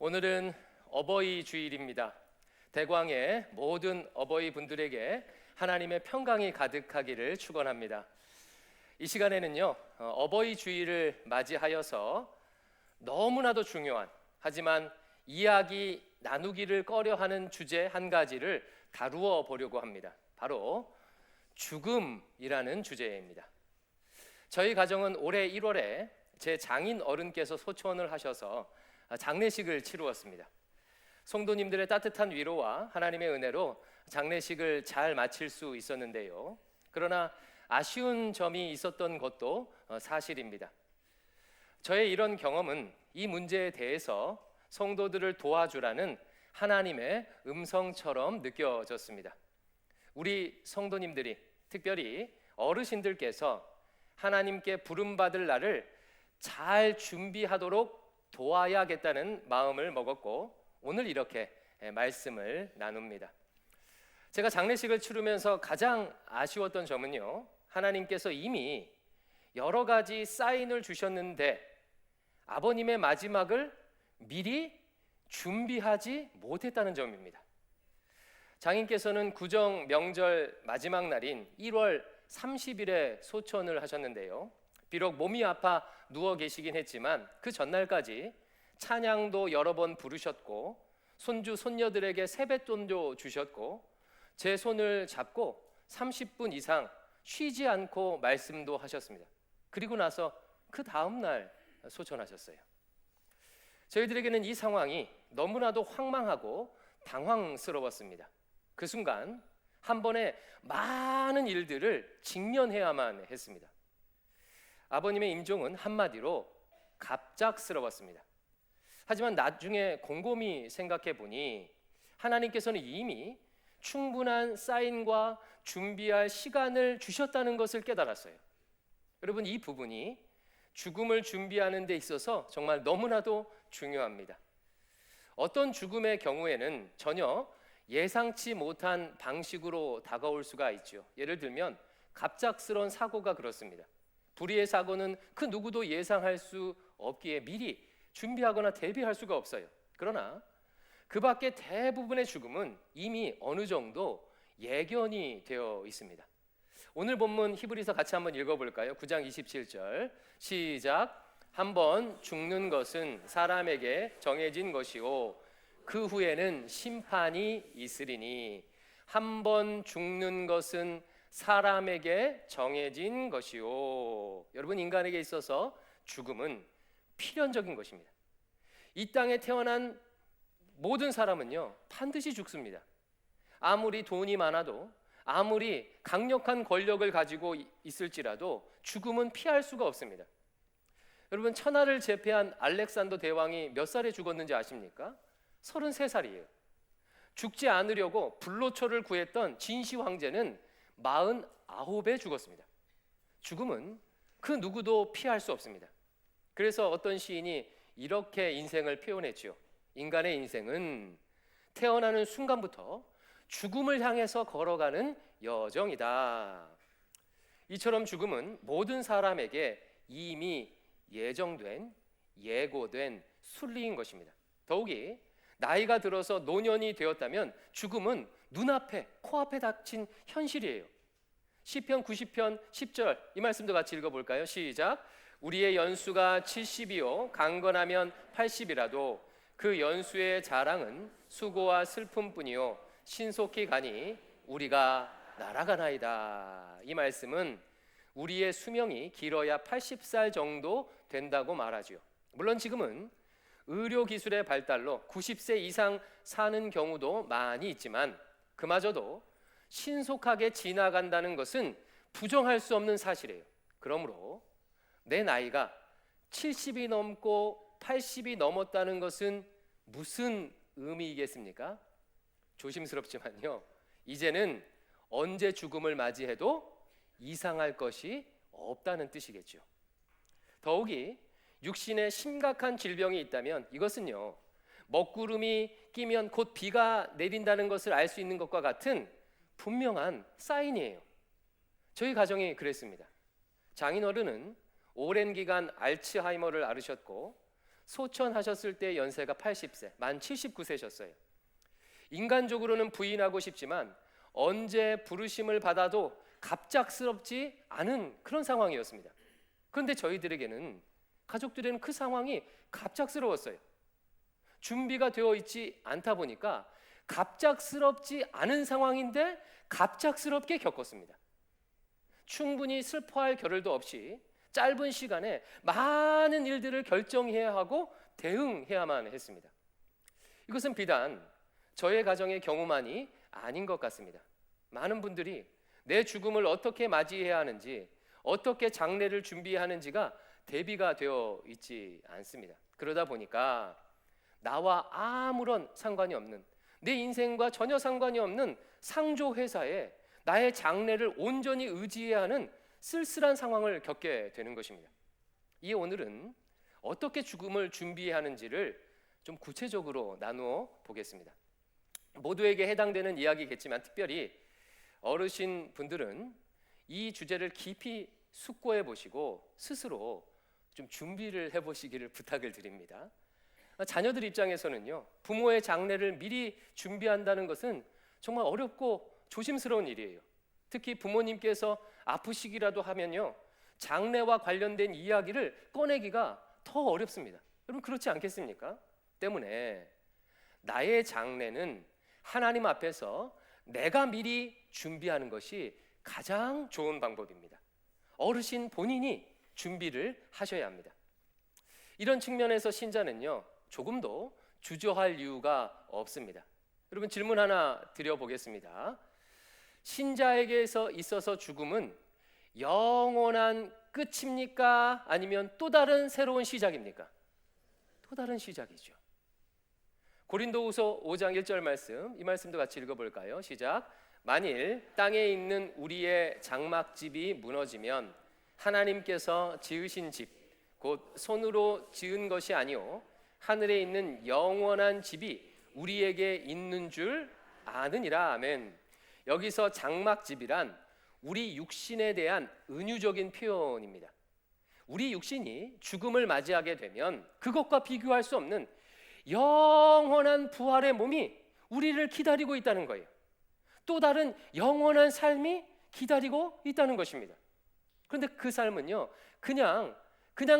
오늘은 어버이 주일입니다. 대광의 모든 어버이 분들에게 하나님의 평강이 가득하기를 축원합니다. 이 시간에는요, 어버이 주일을 맞이하여서 너무나도 중요한, 하지만 이야기 나누기를 꺼려하는 주제 한 가지를 다루어 보려고 합니다. 바로 죽음이라는 주제입니다. 저희 가정은 올해 1월에 제 장인 어른께서 소천을 하셔서 장례식을 치루었습니다. 성도님들의 따뜻한 위로와 하나님의 은혜로 장례식을 잘 마칠 수 있었는데요. 그러나 아쉬운 점이 있었던 것도 사실입니다. 저의 이런 경험은 이 문제에 대해서 성도들을 도와주라는 하나님의 음성처럼 느껴졌습니다. 우리 성도님들이, 특별히 어르신들께서 하나님께 부름받을 날을 잘 준비하도록 도와야겠다는 마음을 먹었고, 오늘 이렇게 말씀을 나눕니다. 제가 장례식을 치르면서 가장 아쉬웠던 점은요, 하나님께서 이미 여러 가지 사인을 주셨는데 아버님의 마지막을 미리 준비하지 못했다는 점입니다. 장인께서는 구정 명절 마지막 날인 1월 30일에 소천을 하셨는데요. 비록 몸이 아파 누워 계시긴 했지만 그 전날까지 찬양도 여러 번 부르셨고 손주 손녀들에게 세뱃돈도 주셨고 제 손을 잡고 30분 이상 쉬지 않고 말씀도 하셨습니다. 그리고 나서 그 다음 날 소천하셨어요. 저희들에게는 이 상황이 너무나도 황망하고 당황스러웠습니다. 그 순간 한 번에 많은 일들을 직면해야만 했습니다. 아버님의 임종은 한마디로 갑작스러웠습니다. 하지만 나중에 곰곰이 생각해 보니 하나님께서는 이미 충분한 사인과 준비할 시간을 주셨다는 것을 깨달았어요. 여러분, 이 부분이 죽음을 준비하는 데 있어서 정말 너무나도 중요합니다. 어떤 죽음의 경우에는 전혀 예상치 못한 방식으로 다가올 수가 있죠. 예를 들면 갑작스러운 사고가 그렇습니다. 불의의 사고는 그 누구도 예상할 수 없기에 미리 준비하거나 대비할 수가 없어요. 그러나 그 밖에 대부분의 죽음은 이미 어느 정도 예견이 되어 있습니다. 오늘 본문 히브리서 같이 한번 읽어볼까요? 9장 27절 시작. 한번 죽는 것은 사람에게 정해진 것이요 그 후에는 심판이 있으리니. 한번 죽는 것은 사람에게 정해진 것이요. 여러분, 인간에게 있어서 죽음은 필연적인 것입니다. 이 땅에 태어난 모든 사람은요, 반드시 죽습니다. 아무리 돈이 많아도, 아무리 강력한 권력을 가지고 있을지라도 죽음은 피할 수가 없습니다. 여러분, 천하를 제패한 알렉산더 대왕이 몇 살에 죽었는지 아십니까? 33살이에요. 죽지 않으려고 불로초를 구했던 진시 황제는 49에 죽었습니다. 죽음은 그 누구도 피할 수 없습니다. 그래서 어떤 시인이 이렇게 인생을 표현했지요. 인간의 인생은 태어나는 순간부터 죽음을 향해서 걸어가는 여정이다. 이처럼 죽음은 모든 사람에게 이미 예정된, 예고된 순리인 것입니다. 더욱이 나이가 들어서 노년이 되었다면 죽음은 눈앞에, 코앞에 닥친 현실이에요. 시편 90편 10절 이 말씀도 같이 읽어볼까요? 시작. 우리의 연수가 70이요 강건하면 80이라도 그 연수의 자랑은 수고와 슬픔뿐이요 신속히 가니 우리가 날아가나이다. 이 말씀은 우리의 수명이 길어야 80살 정도 된다고 말하죠. 물론 지금은 의료기술의 발달로 90세 이상 사는 경우도 많이 있지만 그마저도 신속하게 지나간다는 것은 부정할 수 없는 사실이에요. 그러므로 내 나이가 70이 넘고 80이 넘었다는 것은 무슨 의미이겠습니까? 조심스럽지만요, 이제는 언제 죽음을 맞이해도 이상할 것이 없다는 뜻이겠죠. 더욱이 육신에 심각한 질병이 있다면 이것은요, 먹구름이 끼면 곧 비가 내린다는 것을 알 수 있는 것과 같은 분명한 사인이에요. 저희 가정이 그랬습니다. 장인어른은 오랜 기간 알츠하이머를 앓으셨고 소천하셨을 때 연세가 80세, 만 79세셨어요. 인간적으로는 부인하고 싶지만 언제 부르심을 받아도 갑작스럽지 않은 그런 상황이었습니다. 그런데 저희들에게는, 가족들에게는 그 상황이 갑작스러웠어요. 준비가 되어 있지 않다 보니까 갑작스럽지 않은 상황인데 갑작스럽게 겪었습니다. 충분히 슬퍼할 겨를도 없이 짧은 시간에 많은 일들을 결정해야 하고 대응해야만 했습니다. 이것은 비단 저의 가정의 경우만이 아닌 것 같습니다. 많은 분들이 내 죽음을 어떻게 맞이해야 하는지, 어떻게 장례를 준비하는지가 대비가 되어 있지 않습니다. 그러다 보니까 나와 아무런 상관이 없는, 내 인생과 전혀 상관이 없는 상조회사에 나의 장래를 온전히 의지해야 하는 쓸쓸한 상황을 겪게 되는 것입니다. 이에 오늘은 어떻게 죽음을 준비해야 하는지를 좀 구체적으로 나누어 보겠습니다. 모두에게 해당되는 이야기겠지만 특별히 어르신 분들은 이 주제를 깊이 숙고해 보시고 스스로 좀 준비를 해 보시기를 부탁을 드립니다. 자녀들 입장에서는요, 부모의 장례를 미리 준비한다는 것은 정말 어렵고 조심스러운 일이에요. 특히 부모님께서 아프시기라도 하면요, 장례와 관련된 이야기를 꺼내기가 더 어렵습니다. 여러분 그렇지 않겠습니까? 때문에 나의 장례는 하나님 앞에서 내가 미리 준비하는 것이 가장 좋은 방법입니다. 어르신 본인이 준비를 하셔야 합니다. 이런 측면에서 신자는요, 조금도 주저할 이유가 없습니다. 여러분 질문 하나 드려보겠습니다. 신자에게서 있어서 죽음은 영원한 끝입니까? 아니면 또 다른 새로운 시작입니까? 또 다른 시작이죠. 고린도후서 5장 1절 말씀, 이 말씀도 같이 읽어볼까요? 시작. 만일 땅에 있는 우리의 장막집이 무너지면 하나님께서 지으신 집, 곧 손으로 지은 것이 아니오 하늘에 있는 영원한 집이 우리에게 있는 줄 아느니라. 아멘. 여기서 장막집이란 우리 육신에 대한 은유적인 표현입니다. 우리 육신이 죽음을 맞이하게 되면 그것과 비교할 수 없는 영원한 부활의 몸이 우리를 기다리고 있다는 거예요. 또 다른 영원한 삶이 기다리고 있다는 것입니다. 그런데 그 삶은요, 그냥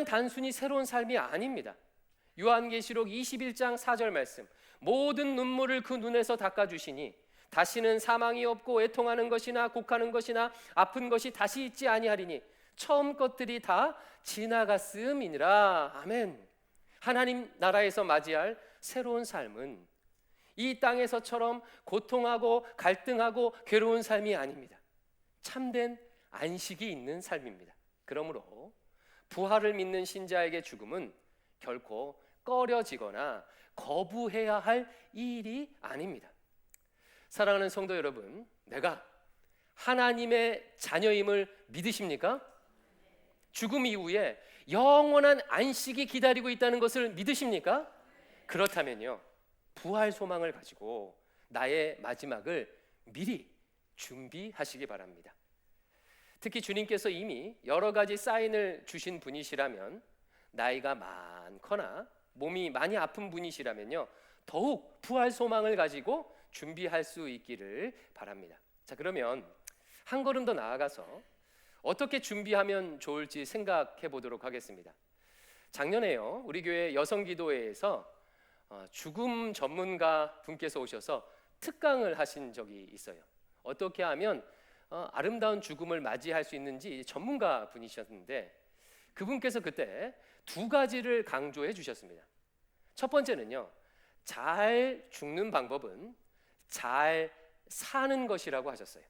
단순히 새로운 삶이 아닙니다. 요한계시록 21장 4절 말씀, 모든 눈물을 그 눈에서 닦아주시니 다시는 사망이 없고 애통하는 것이나 곡하는 것이나 아픈 것이 다시 있지 아니하리니 처음 것들이 다 지나갔음이니라. 아멘. 하나님 나라에서 맞이할 새로운 삶은 이 땅에서처럼 고통하고 갈등하고 괴로운 삶이 아닙니다. 참된 안식이 있는 삶입니다. 그러므로 부활을 믿는 신자에게 죽음은 결코 꺼려지거나 거부해야 할 일이 아닙니다. 사랑하는 성도 여러분, 내가 하나님의 자녀임을 믿으십니까? 죽음 이후에 영원한 안식이 기다리고 있다는 것을 믿으십니까? 그렇다면요, 부활 소망을 가지고 나의 마지막을 미리 준비하시기 바랍니다. 특히 주님께서 이미 여러 가지 사인을 주신 분이시라면, 나이가 많거나 몸이 많이 아픈 분이시라면요, 더욱 부활 소망을 가지고 준비할 수 있기를 바랍니다. 자, 그러면 한 걸음 더 나아가서 어떻게 준비하면 좋을지 생각해 보도록 하겠습니다. 작년에요, 우리 교회 여성기도회에서 죽음 전문가 분께서 오셔서 특강을 하신 적이 있어요. 어떻게 하면 아름다운 죽음을 맞이할 수 있는지 전문가 분이셨는데, 그분께서 그때 두 가지를 강조해 주셨습니다. 첫 번째는요, 잘 죽는 방법은 잘 사는 것이라고 하셨어요.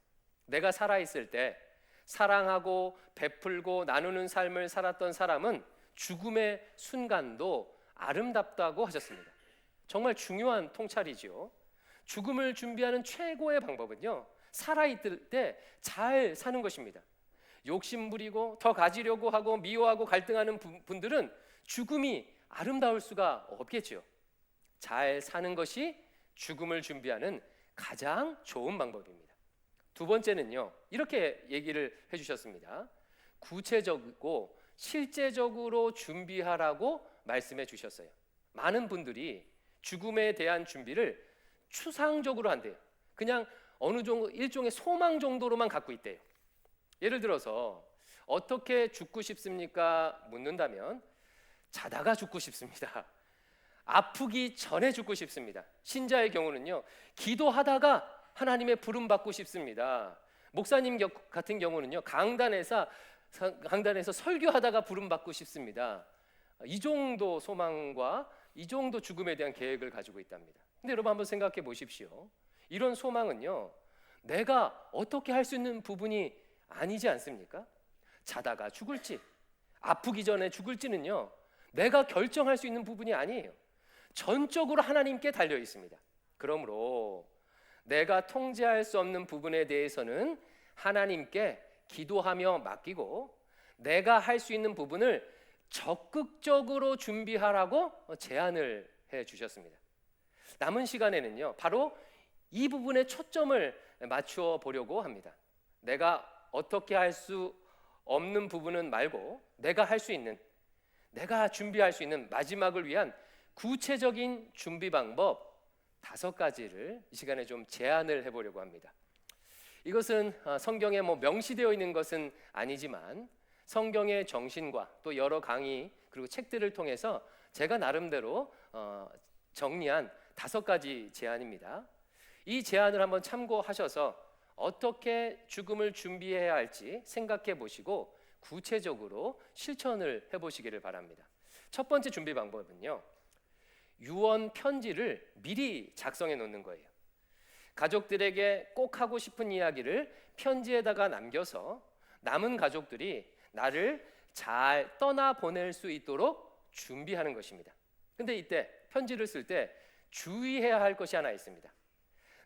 내가 살아있을 때 사랑하고 베풀고 나누는 삶을 살았던 사람은 죽음의 순간도 아름답다고 하셨습니다. 정말 중요한 통찰이지요. 죽음을 준비하는 최고의 방법은요, 살아있을 때 잘 사는 것입니다. 욕심 부리고 더 가지려고 하고 미워하고 갈등하는 분들은 죽음이 아름다울 수가 없겠죠. 잘 사는 것이 죽음을 준비하는 가장 좋은 방법입니다. 두 번째는요, 이렇게 얘기를 해주셨습니다. 구체적이고 실제적으로 준비하라고 말씀해 주셨어요. 많은 분들이 죽음에 대한 준비를 추상적으로 한대요. 그냥 어느 정도 일종의 소망 정도로만 갖고 있대요. 예를 들어서 어떻게 죽고 싶습니까? 묻는다면 자다가 죽고 싶습니다. 아프기 전에 죽고 싶습니다. 신자의 경우는요, 기도하다가 하나님의 부름 받고 싶습니다. 목사님 같은 경우는요, 강단에서 설교하다가 부름 받고 싶습니다. 이 정도 소망과 이 정도 죽음에 대한 계획을 가지고 있답니다. 근데 여러분 한번 생각해 보십시오. 이런 소망은요, 내가 어떻게 할 수 있는 부분이 아니지 않습니까? 자다가 죽을지, 아프기 전에 죽을지는요, 내가 결정할 수 있는 부분이 아니에요. 전적으로 하나님께 달려 있습니다. 그러므로 내가 통제할 수 없는 부분에 대해서는 하나님께 기도하며 맡기고, 내가 할 수 있는 부분을 적극적으로 준비하라고 제안을 해 주셨습니다. 남은 시간에는요, 바로 이 부분에 초점을 맞추어 보려고 합니다. 내가 어떻게 할 수 없는 부분은 말고, 내가 할 수 있는, 내가 준비할 수 있는 마지막을 위한 구체적인 준비 방법 5가지를 이 시간에 좀 제안을 해보려고 합니다. 이것은 성경에 명시되어 있는 것은 아니지만 성경의 정신과 또 여러 강의 그리고 책들을 통해서 제가 나름대로 정리한 5가지 제안입니다. 이 제안을 한번 참고하셔서 어떻게 죽음을 준비해야 할지 생각해 보시고 구체적으로 실천을 해보시기를 바랍니다. 첫 번째 준비 방법은요, 유언 편지를 미리 작성해 놓는 거예요. 가족들에게 꼭 하고 싶은 이야기를 편지에다가 남겨서 남은 가족들이 나를 잘 떠나 보낼 수 있도록 준비하는 것입니다. 근데 이때 편지를 쓸 때 주의해야 할 것이 하나 있습니다.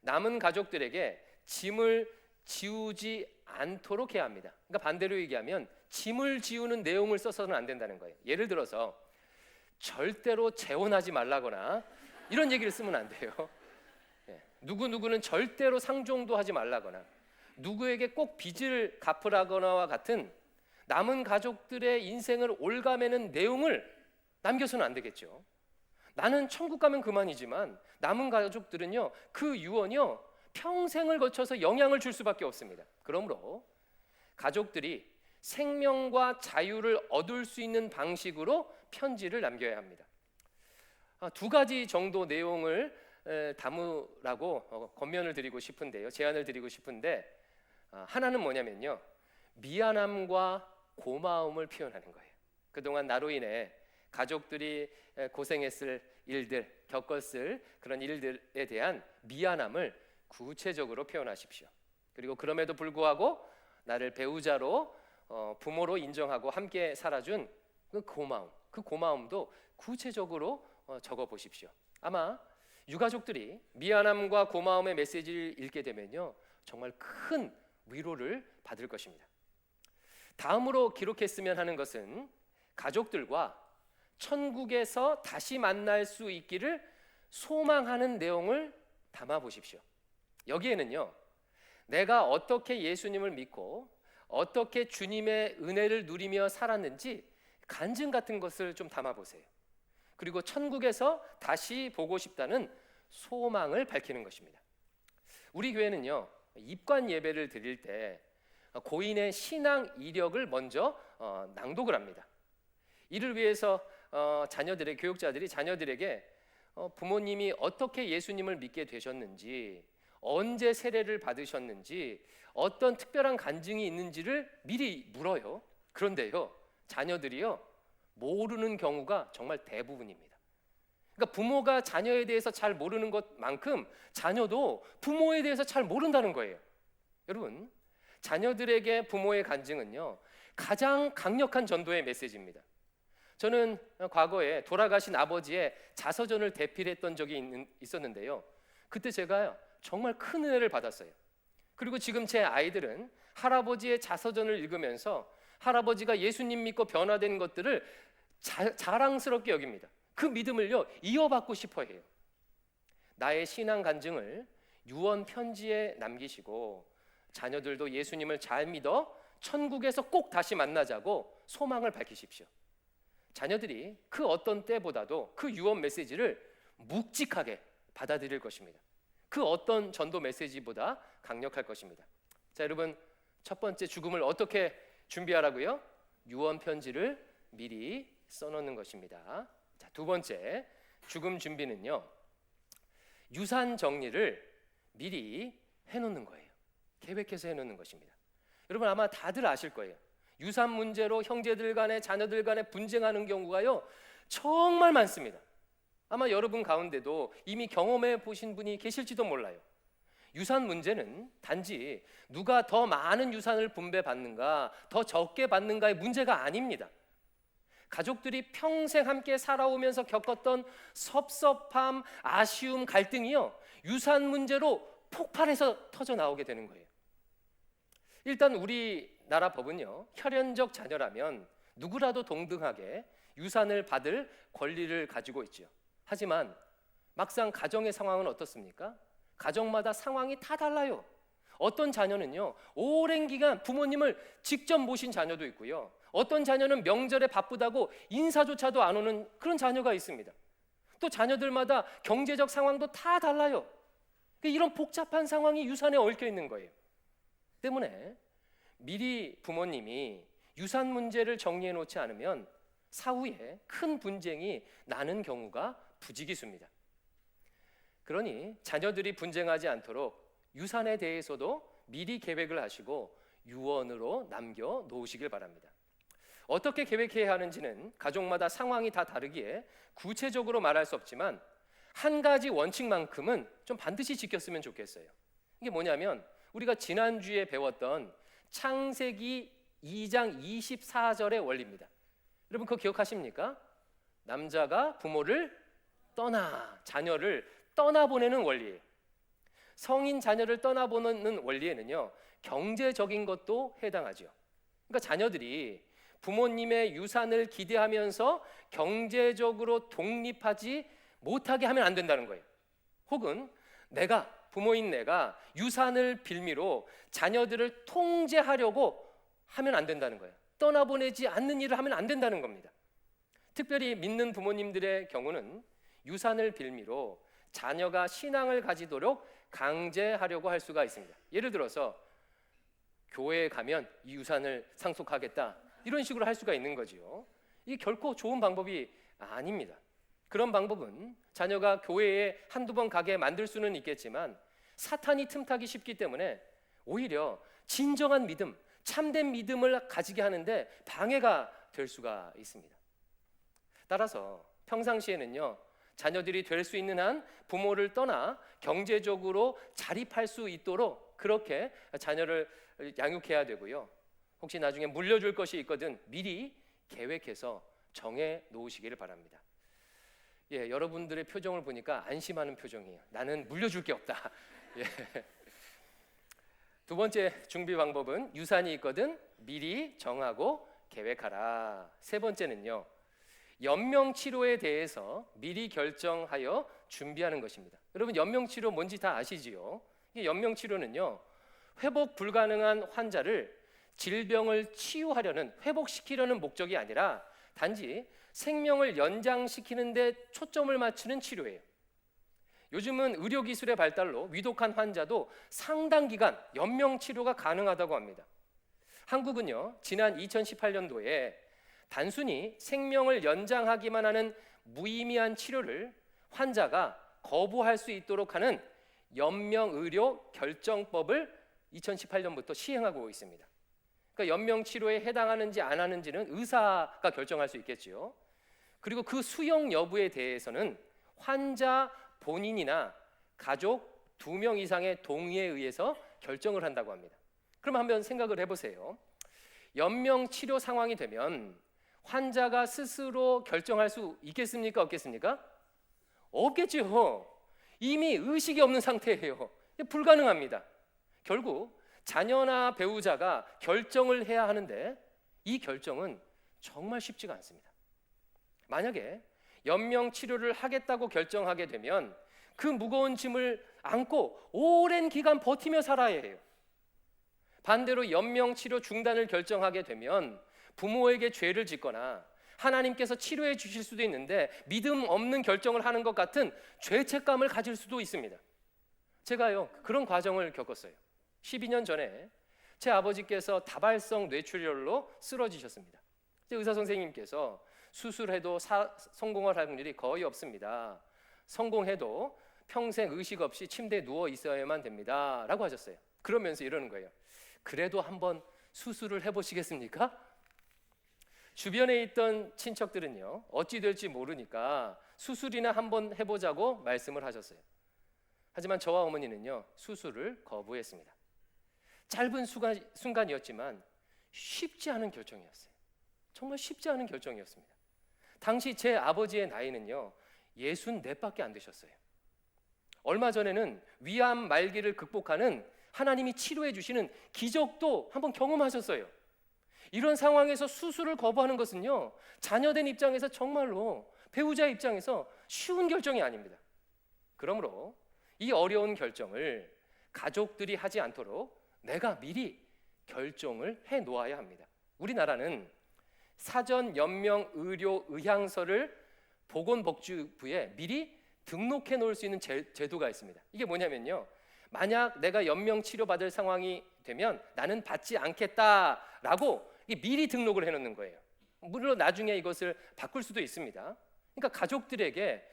남은 가족들에게 짐을 지우지 않도록 해야 합니다. 그러니까 반대로 얘기하면 짐을 지우는 내용을 써서는 안 된다는 거예요. 예를 들어서 절대로 재혼하지 말라거나 이런 얘기를 쓰면 안 돼요. 누구누구는 절대로 상종도 하지 말라거나, 누구에게 꼭 빚을 갚으라거나와 같은 남은 가족들의 인생을 올가매는 내용을 남겨서는 안 되겠죠. 나는 천국 가면 그만이지만 남은 가족들은요, 그 유언이요 평생을 거쳐서 영향을 줄 수밖에 없습니다. 그러므로 가족들이 생명과 자유를 얻을 수 있는 방식으로 편지를 남겨야 합니다. 2가지 정도 내용을 담으라고 권면을 드리고 싶은데요, 제안을 드리고 싶은데, 하나는 뭐냐면요, 미안함과 고마움을 표현하는 거예요. 그동안 나로 인해 가족들이 고생했을 일들, 겪었을 그런 일들에 대한 미안함을 구체적으로 표현하십시오. 그리고 그럼에도 불구하고 나를 배우자로 부모로 인정하고 함께 살아준 그 고마움도 구체적으로 적어 보십시오. 아마 유가족들이 미안함과 고마움의 메시지를 읽게 되면요, 정말 큰 위로를 받을 것입니다. 다음으로 기록했으면 하는 것은 가족들과 천국에서 다시 만날 수 있기를 소망하는 내용을 담아 보십시오. 여기에는요, 내가 어떻게 예수님을 믿고 어떻게 주님의 은혜를 누리며 살았는지 간증 같은 것을 좀 담아 보세요. 그리고 천국에서 다시 보고 싶다는 소망을 밝히는 것입니다. 우리 교회는요, 입관 예배를 드릴 때 고인의 신앙 이력을 먼저 낭독을 합니다. 이를 위해서 교육자들이 자녀들에게 부모님이 어떻게 예수님을 믿게 되셨는지, 언제 세례를 받으셨는지, 어떤 특별한 간증이 있는지를 미리 물어요. 그런데요, 자녀들이요 모르는 경우가 정말 대부분입니다. 그러니까 부모가 자녀에 대해서 잘 모르는 것만큼 자녀도 부모에 대해서 잘 모른다는 거예요. 여러분, 자녀들에게 부모의 간증은요 가장 강력한 전도의 메시지입니다. 저는 과거에 돌아가신 아버지의 자서전을 대필했던 적이 있었는데요, 그때 제가 정말 큰 은혜를 받았어요. 그리고 지금 제 아이들은 할아버지의 자서전을 읽으면서 할아버지가 예수님 믿고 변화된 것들을 자랑스럽게 여깁니다. 그 믿음을요 이어받고 싶어 해요. 나의 신앙 간증을 유언 편지에 남기시고 자녀들도 예수님을 잘 믿어 천국에서 꼭 다시 만나자고 소망을 밝히십시오. 자녀들이 그 어떤 때보다도 그 유언 메시지를 묵직하게 받아들일 것입니다. 그 어떤 전도 메시지보다 강력할 것입니다. 자, 여러분, 첫 번째 죽음을 어떻게 준비하라고요? 유언 편지를 미리 써놓는 것입니다. 자, 두 번째 죽음 준비는요, 유산 정리를 미리 해놓는 거예요. 계획해서 해놓는 것입니다. 여러분 아마 다들 아실 거예요. 유산 문제로 형제들 간에 자녀들 간에 분쟁하는 경우가요 정말 많습니다. 아마 여러분 가운데도 이미 경험해 보신 분이 계실지도 몰라요. 유산 문제는 단지 누가 더 많은 유산을 분배받는가 더 적게 받는가의 문제가 아닙니다. 가족들이 평생 함께 살아오면서 겪었던 섭섭함, 아쉬움, 갈등이요 유산 문제로 폭발해서 터져 나오게 되는 거예요. 일단 우리나라 법은요 혈연적 자녀라면 누구라도 동등하게 유산을 받을 권리를 가지고 있죠. 하지만 막상 가정의 상황은 어떻습니까? 가정마다 상황이 다 달라요. 어떤 자녀는요 오랜 기간 부모님을 직접 모신 자녀도 있고요, 어떤 자녀는 명절에 바쁘다고 인사조차도 안 오는 그런 자녀가 있습니다. 또 자녀들마다 경제적 상황도 다 달라요. 이런 복잡한 상황이 유산에 얽혀 있는 거예요. 때문에 미리 부모님이 유산 문제를 정리해 놓지 않으면 사후에 큰 분쟁이 나는 경우가 부지기수입니다. 그러니 자녀들이 분쟁하지 않도록 유산에 대해서도 미리 계획을 하시고 유언으로 남겨 놓으시길 바랍니다. 어떻게 계획해야 하는지는 가족마다 상황이 다 다르기에 구체적으로 말할 수 없지만 한 가지 원칙만큼은 좀 반드시 지켰으면 좋겠어요. 이게 뭐냐면 우리가 지난주에 배웠던 창세기 2장 24절의 원리입니다. 여러분 그거 기억하십니까? 남자가 부모를 떠나 자녀를 떠나보내는 원리예요. 성인 자녀를 떠나보내는 원리에는요 경제적인 것도 해당하죠. 그러니까 자녀들이 부모님의 유산을 기대하면서 경제적으로 독립하지 못하게 하면 안 된다는 거예요. 혹은 부모인 내가 유산을 빌미로 자녀들을 통제하려고 하면 안 된다는 거예요. 떠나보내지 않는 일을 하면 안 된다는 겁니다. 특별히 믿는 부모님들의 경우는 유산을 빌미로 자녀가 신앙을 가지도록 강제하려고 할 수가 있습니다. 예를 들어서 교회에 가면 이 유산을 상속하겠다 이런 식으로 할 수가 있는 거지요. 이게 결코 좋은 방법이 아닙니다. 그런 방법은 자녀가 교회에 한두 번 가게 만들 수는 있겠지만 사탄이 틈타기 쉽기 때문에 오히려 진정한 믿음, 참된 믿음을 가지게 하는데 방해가 될 수가 있습니다. 따라서 평상시에는요 자녀들이 될 수 있는 한 부모를 떠나 경제적으로 자립할 수 있도록 그렇게 자녀를 양육해야 되고요, 혹시 나중에 물려줄 것이 있거든 미리 계획해서 정해 놓으시기를 바랍니다. 예, 여러분들의 표정을 보니까 안심하는 표정이에요. 나는 물려줄 게 없다. 예. 두 번째 준비 방법은 유산이 있거든 미리 정하고 계획하라. 세 번째는요 연명치료에 대해서 미리 결정하여 준비하는 것입니다. 여러분 연명치료 뭔지 다 아시지요? 이 연명치료는요 회복 불가능한 환자를 질병을 치유하려는 회복시키려는 목적이 아니라 단지 생명을 연장시키는 데 초점을 맞추는 치료예요. 요즘은 의료기술의 발달로 위독한 환자도 상당 기간 연명치료가 가능하다고 합니다. 한국은요 지난 2018년도에 단순히 생명을 연장하기만 하는 무의미한 치료를 환자가 거부할 수 있도록 하는 연명의료 결정법을 2018년부터 시행하고 있습니다. 그러니까 연명치료에 해당하는지 안 하는지는 의사가 결정할 수 있겠지요. 그리고 그 수용 여부에 대해서는 환자 본인이나 가족 2명 이상의 동의에 의해서 결정을 한다고 합니다. 그럼 한번 생각을 해보세요. 연명치료 상황이 되면 환자가 스스로 결정할 수 있겠습니까? 없겠습니까? 없겠죠. 이미 의식이 없는 상태예요. 불가능합니다. 결국 자녀나 배우자가 결정을 해야 하는데 이 결정은 정말 쉽지가 않습니다. 만약에 연명치료를 하겠다고 결정하게 되면 그 무거운 짐을 안고 오랜 기간 버티며 살아야 해요. 반대로 연명치료 중단을 결정하게 되면 부모에게 죄를 짓거나 하나님께서 치료해 주실 수도 있는데 믿음 없는 결정을 하는 것 같은 죄책감을 가질 수도 있습니다. 제가요 그런 과정을 겪었어요. 12년 전에 제 아버지께서 다발성 뇌출혈로 쓰러지셨습니다. 의사 선생님께서 수술해도 성공할 확률이 거의 없습니다. 성공해도 평생 의식 없이 침대에 누워 있어야만 됩니다 라고 하셨어요. 그러면서 이러는 거예요. 그래도 한번 수술을 해보시겠습니까? 주변에 있던 친척들은요 어찌 될지 모르니까 수술이나 한번 해보자고 말씀을 하셨어요. 하지만 저와 어머니는요 수술을 거부했습니다. 짧은 순간이었지만 쉽지 않은 결정이었어요. 정말 쉽지 않은 결정이었습니다. 당시 제 아버지의 나이는요 64밖에 안 되셨어요. 얼마 전에는 위암 말기를 극복하는 하나님이 치료해 주시는 기적도 한번 경험하셨어요. 이런 상황에서 수술을 거부하는 것은요 자녀된 입장에서 정말로 배우자 입장에서 쉬운 결정이 아닙니다. 그러므로 이 어려운 결정을 가족들이 하지 않도록 내가 미리 결정을 해 놓아야 합니다. 우리나라는 사전 연명 의료 의향서를 보건복지부에 미리 등록해 놓을 수 있는 제도가 있습니다. 이게 뭐냐면요 만약 내가 연명 치료받을 상황이 되면 나는 받지 않겠다라고 미리 등록을 해 놓는 거예요. 물론 나중에 이것을 바꿀 수도 있습니다. 그러니까 가족들에게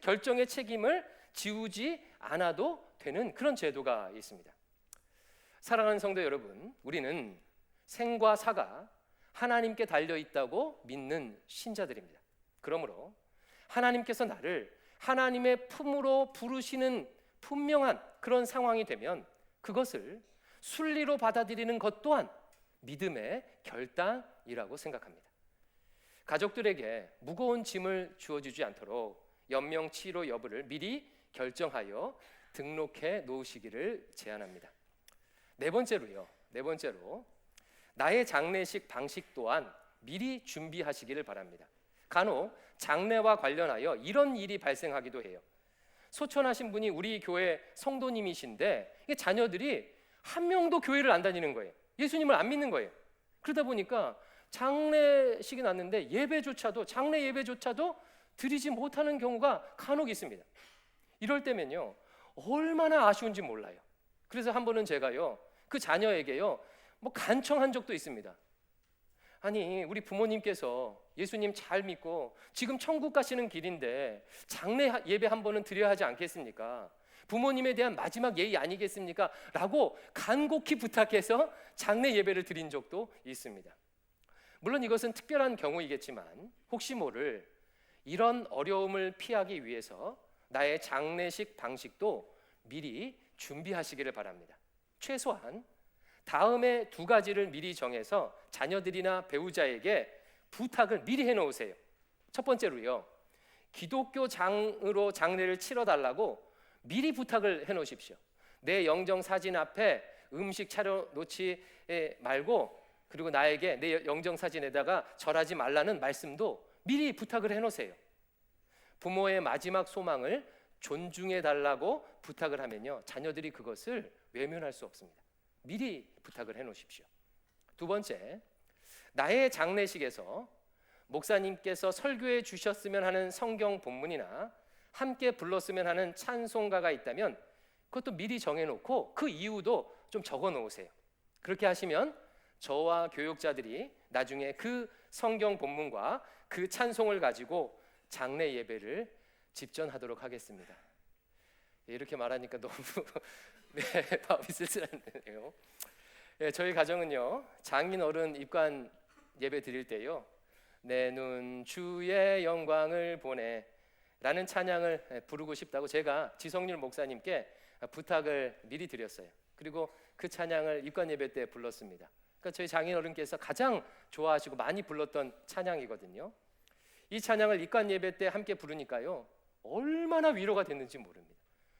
결정의 책임을 지우지 않아도 되는 그런 제도가 있습니다. 사랑하는 성도 여러분, 우리는 생과 사가 하나님께 달려 있다고 믿는 신자들입니다. 그러므로 하나님께서 나를 하나님의 품으로 부르시는 분명한 그런 상황이 되면 그것을 순리로 받아들이는 것 또한 믿음의 결단이라고 생각합니다. 가족들에게 무거운 짐을 주어주지 않도록 연명 치료 여부를 미리 결정하여 등록해 놓으시기를 제안합니다. 네 번째로 나의 장례식 방식 또한 미리 준비하시기를 바랍니다. 간혹 장례와 관련하여 이런 일이 발생하기도 해요. 소천하신 분이 우리 교회 성도님이신데 자녀들이 한 명도 교회를 안 다니는 거예요. 예수님을 안 믿는 거예요. 그러다 보니까 장례식이 났는데 장례 예배조차도 드리지 못하는 경우가 간혹 있습니다. 이럴 때면요 얼마나 아쉬운지 몰라요. 그래서 한 번은 제가요 그 자녀에게요 간청한 적도 있습니다. 아니 우리 부모님께서 예수님 잘 믿고 지금 천국 가시는 길인데 장례 예배 한 번은 드려야 하지 않겠습니까? 부모님에 대한 마지막 예의 아니겠습니까? 라고 간곡히 부탁해서 장례 예배를 드린 적도 있습니다. 물론 이것은 특별한 경우이겠지만 혹시 모를 이런 어려움을 피하기 위해서 나의 장례식 방식도 미리 준비하시기를 바랍니다. 최소한 다음에 2가지를 미리 정해서 자녀들이나 배우자에게 부탁을 미리 해놓으세요. 첫 번째로요 기독교 장으로 장례를 치러달라고 미리 부탁을 해놓으십시오. 내 영정 사진 앞에 음식 차려놓지 말고 그리고 나에게 내 영정 사진에다가 절하지 말라는 말씀도 미리 부탁을 해놓으세요. 부모의 마지막 소망을 존중해 달라고 부탁을 하면요 자녀들이 그것을 외면할 수 없습니다. 미리 부탁을 해놓으십시오. 두 번째, 나의 장례식에서 목사님께서 설교해 주셨으면 하는 성경 본문이나 함께 불렀으면 하는 찬송가가 있다면 그것도 미리 정해놓고 그 이유도 좀 적어놓으세요. 그렇게 하시면 저와 교육자들이 나중에 그 성경 본문과 그 찬송을 가지고 장례 예배를 집전하도록 하겠습니다. 이렇게 말하니까 너무 마음이 쓸쓸하네요. 저희 가정은요 장인 어른 입관 예배 드릴 때요 내 눈 주의 영광을 보내 라는 찬양을 부르고 싶다고 제가 지성률 목사님께 부탁을 미리 드렸어요. 그리고 그 찬양을 입관 예배 때 불렀습니다. 그러니까 저희 장인 어른께서 가장 좋아하시고 많이 불렀던 찬양이거든요. 이 찬양을 입관 예배 때 함께 부르니까요 얼마나 위로가 됐는지 모릅니다.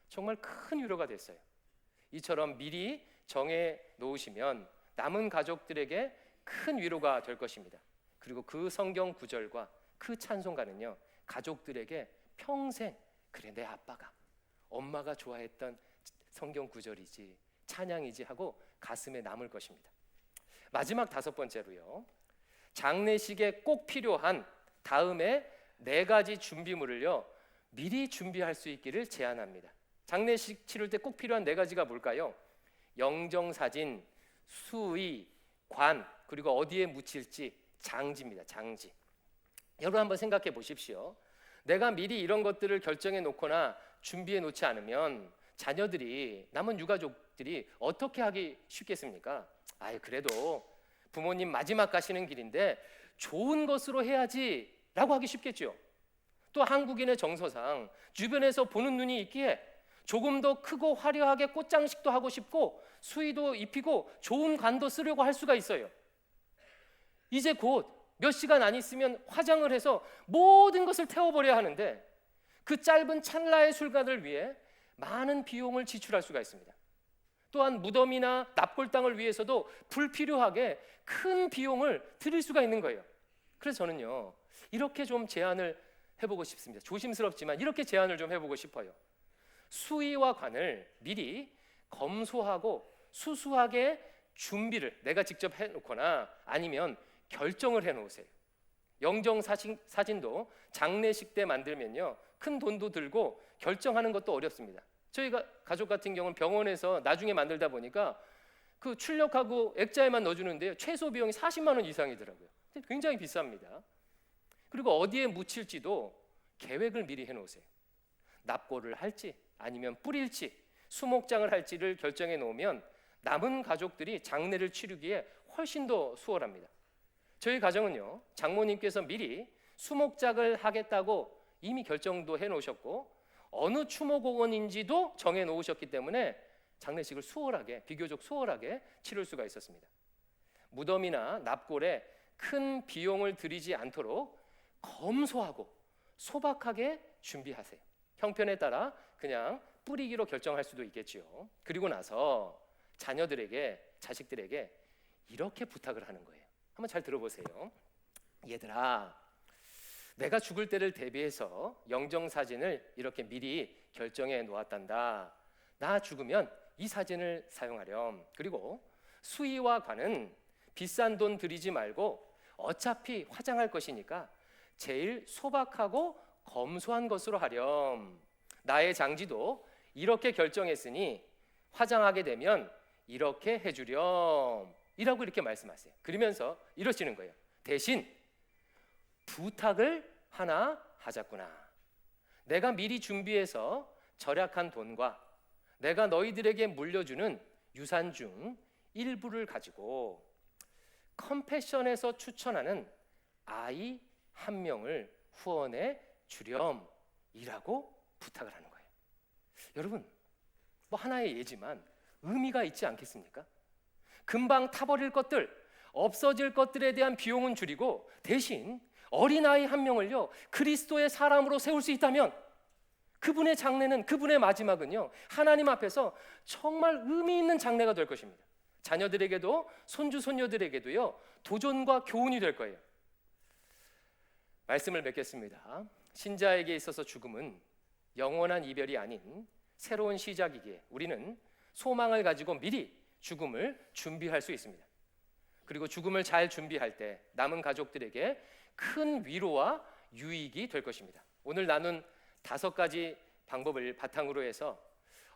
정말 큰 위로가 됐어요. 이처럼 미리 정해 놓으시면 남은 가족들에게 큰 위로가 될 것입니다. 그리고 그 성경 구절과 그 찬송가는요 가족들에게 평생 그래 내 아빠가 엄마가 좋아했던 성경 구절이지 찬양이지 하고 가슴에 남을 것입니다. 마지막 5번째로요 장례식에 꼭 필요한 다음에 4가지 준비물을요 미리 준비할 수 있기를 제안합니다. 장례식 치를 때 꼭 필요한 4가지가 뭘까요? 영정사진, 수의, 관, 그리고 어디에 묻힐지 장지입니다. 장지. 여러분 한번 생각해 보십시오. 내가 미리 이런 것들을 결정해 놓거나 준비해 놓지 않으면 자녀들이, 남은 유가족들이 어떻게 하기 쉽겠습니까? 그래도 부모님 마지막 가시는 길인데 좋은 것으로 해야지 라고 하기 쉽겠죠. 또 한국인의 정서상 주변에서 보는 눈이 있기에 조금 더 크고 화려하게 꽃장식도 하고 싶고 수의도 입히고 좋은 관도 쓰려고 할 수가 있어요. 이제 곧 몇 시간 안 있으면 화장을 해서 모든 것을 태워버려야 하는데 그 짧은 찰나의 순간을 위해 많은 비용을 지출할 수가 있습니다. 또한 무덤이나 납골당을 위해서도 불필요하게 큰 비용을 들일 수가 있는 거예요. 그래서 저는요 이렇게 좀 제안을 해보고 싶습니다. 조심스럽지만 이렇게 제안을 좀 해보고 싶어요. 수의와 관을 미리 검소하고 수수하게 준비를 내가 직접 해놓거나 아니면 결정을 해놓으세요. 영정사진도 장례식 때 만들면요 큰 돈도 들고 결정하는 것도 어렵습니다. 저희가 가족 같은 경우는 병원에서 나중에 만들다 보니까 그 출력하고 액자에만 넣어주는데요 최소 비용이 40만 원 이상이더라고요. 굉장히 비쌉니다. 그리고 어디에 묻힐지도 계획을 미리 해놓으세요. 납골을 할지 아니면 뿌릴지 수목장을 할지를 결정해 놓으면 남은 가족들이 장례를 치르기에 훨씬 더 수월합니다. 저희 가정은요 장모님께서 미리 수목장을 하겠다고 이미 결정도 해놓으셨고 어느 추모공원인지도 정해 놓으셨기 때문에 장례식을 비교적 수월하게 치를 수가 있었습니다. 무덤이나 납골에 큰 비용을 들이지 않도록 검소하고 소박하게 준비하세요. 형편에 따라 그냥 뿌리기로 결정할 수도 있겠지요. 그리고 나서 자식들에게 이렇게 부탁을 하는 거예요. 한번 잘 들어보세요. 얘들아, 내가 죽을 때를 대비해서 영정사진을 이렇게 미리 결정해 놓았단다. 나 죽으면 이 사진을 사용하렴. 그리고 수의와 관은 비싼 돈 들이지 말고 어차피 화장할 것이니까 제일 소박하고 검소한 것으로 하렴. 나의 장지도 이렇게 결정했으니 화장하게 되면 이렇게 해주렴 이라고 이렇게 말씀하세요. 그러면서 이러시는 거예요. 대신 부탁을 하나 하자꾸나. 내가 미리 준비해서 절약한 돈과 내가 너희들에게 물려주는 유산 중 일부를 가지고 컴패션에서 추천하는 아이 1명을 후원해 주렴 이라고 부탁을 하는 거예요. 여러분, 뭐 하나의 예지만 의미가 있지 않겠습니까? 금방 타버릴 것들, 없어질 것들에 대한 비용은 줄이고 대신 어린아이 1명을요 그리스도의 사람으로 세울 수 있다면 그분의 장례는, 그분의 마지막은요 하나님 앞에서 정말 의미 있는 장례가 될 것입니다. 자녀들에게도 손주 손녀들에게도요 도전과 교훈이 될 거예요. 말씀을 맺겠습니다. 신자에게 있어서 죽음은 영원한 이별이 아닌 새로운 시작이기에 우리는 소망을 가지고 미리 죽음을 준비할 수 있습니다. 그리고 죽음을 잘 준비할 때 남은 가족들에게 큰 위로와 유익이 될 것입니다. 오늘 나눈 5가지 방법을 바탕으로 해서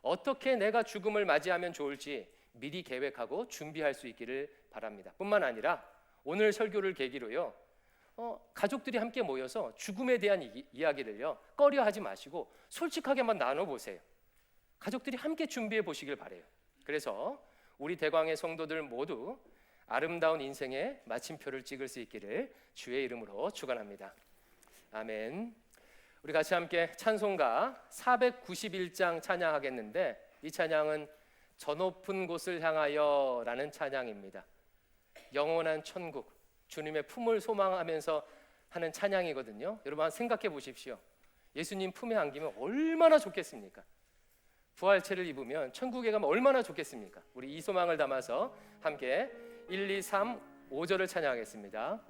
어떻게 내가 죽음을 맞이하면 좋을지 미리 계획하고 준비할 수 있기를 바랍니다. 뿐만 아니라 오늘 설교를 계기로요 가족들이 함께 모여서 죽음에 대한 이야기를요 꺼려하지 마시고 솔직하게 한번 나눠보세요. 가족들이 함께 준비해 보시길 바래요. 그래서 우리 대광의 성도들 모두 아름다운 인생의 마침표를 찍을 수 있기를 주의 이름으로 축원합니다. 아멘. 우리 같이 함께 찬송가 491장 찬양하겠는데 이 찬양은 저 높은 곳을 향하여 라는 찬양입니다. 영원한 천국, 주님의 품을 소망하면서 하는 찬양이거든요. 여러분 한번 생각해 보십시오. 예수님 품에 안기면 얼마나 좋겠습니까? 부활체를 입으면 천국에 가면 얼마나 좋겠습니까? 우리 이 소망을 담아서 함께 1, 2, 3, 5절을 찬양하겠습니다.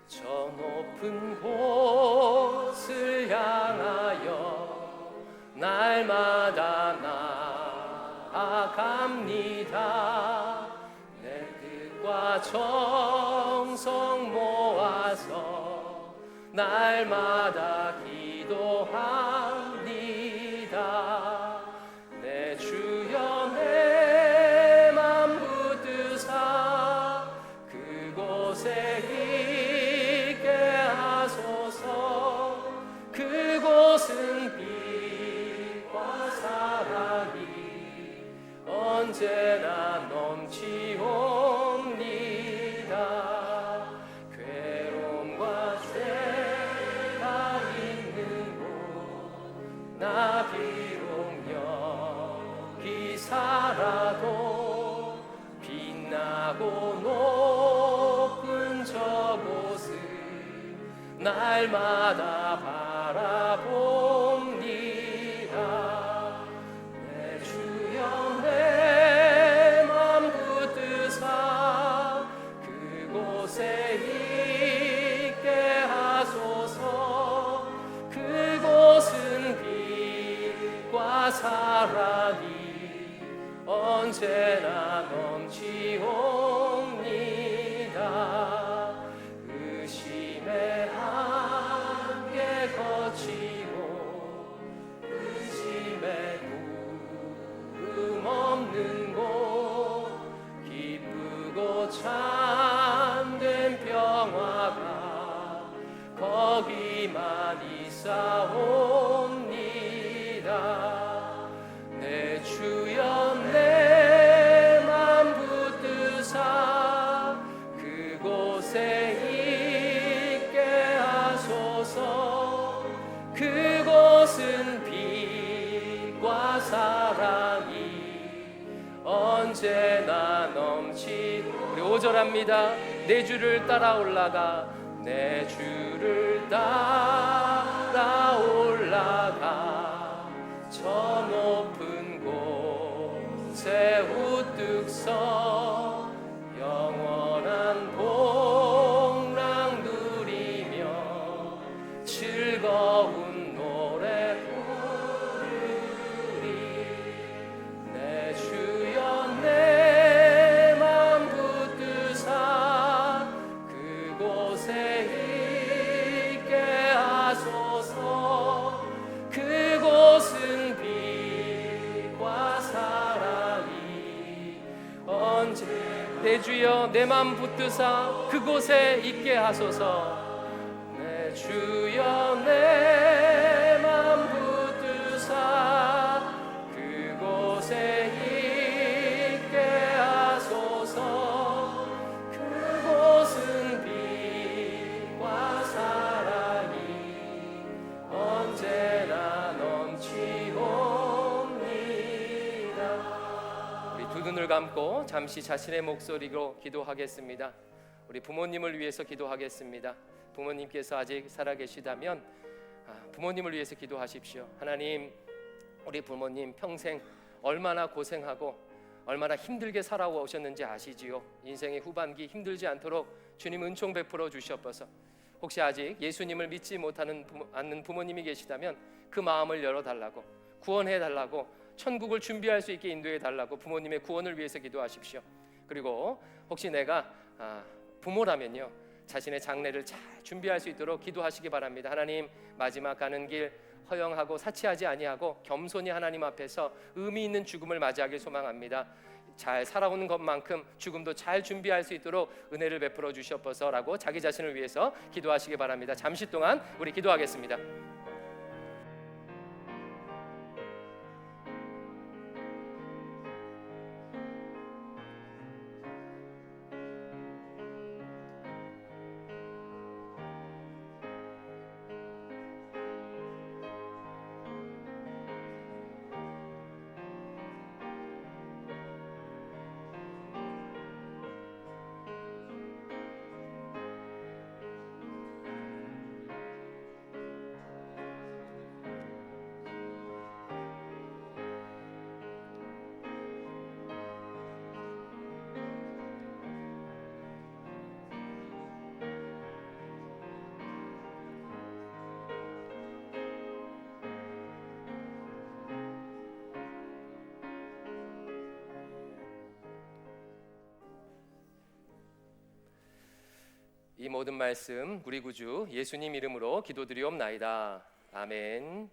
저 높은 곳을 향하여 날마다 나아갑니다. 내 뜻 정성 모아서 날마다 기도합니다. 내 주여 내 맘 붙드사 그곳에 있게 하소서. 그곳은 빛과 사랑이 언제나 넘치옵니다. 괴로움과 죄가 있는 곳 나 비록 여기 살아도 빛나고 높은 저곳을 날마다 바라봅니다. 내 주여 내 맘 붙드사 그곳에 있게 하소서. 그곳은 빛과 사랑이 언제나 넘치옵니다. 의심의 한계 거치고 근심의 구름 없는 곳 기쁘고 참된 평화가 거기만 있사옵니다. 내 주여 내 맘 붙드사 그곳에 있게 하소서. 그곳은 빛과 사랑이 언제나 넘치. 우리 5절합니다. 내 주를 따라 올라가 내 주를 따라 올라가 저 높은 곳에 우뚝 서 영원한 복락 누리며 즐거운 노래 부르리. 내 주여 내 맘 붙드사 그곳에 있게 하소서. 그곳은 빛과 사랑이 언제 내 주여 내 맘 붙드사 그곳에 있게 하소서. 내 주여 내 맘 붙드사 그곳에 있게 하소서. 그곳은 빛과 사랑이 언제나 넘치옵니다. 우리 두 눈을 감고 잠시 자신의 목소리로 기도하겠습니다. 우리 부모님을 위해서 기도하겠습니다. 부모님께서 아직 살아계시다면 부모님을 위해서 기도하십시오. 하나님, 우리 부모님 평생 얼마나 고생하고 얼마나 힘들게 살아오셨는지 아시지요. 인생의 후반기 힘들지 않도록 주님 은총 베풀어 주시옵소서. 혹시 아직 예수님을 믿지 못하는 않는 부모님이 계시다면 그 마음을 열어달라고, 구원해달라고, 천국을 준비할 수 있게 인도해달라고 부모님의 구원을 위해서 기도하십시오. 그리고 혹시 내가 부모라면요, 자신의 장래를 잘 준비할 수 있도록 기도하시기 바랍니다. 하나님, 마지막 가는 길 허영하고 사치하지 아니하고 겸손히 하나님 앞에서 의미 있는 죽음을 맞이하길 소망합니다. 잘 살아오는 것만큼 죽음도 잘 준비할 수 있도록 은혜를 베풀어 주시옵소서라고 자기 자신을 위해서 기도하시기 바랍니다. 잠시 동안 우리 기도하겠습니다. 이 모든 말씀 우리 구주 예수님 이름으로 기도드리옵나이다. 아멘.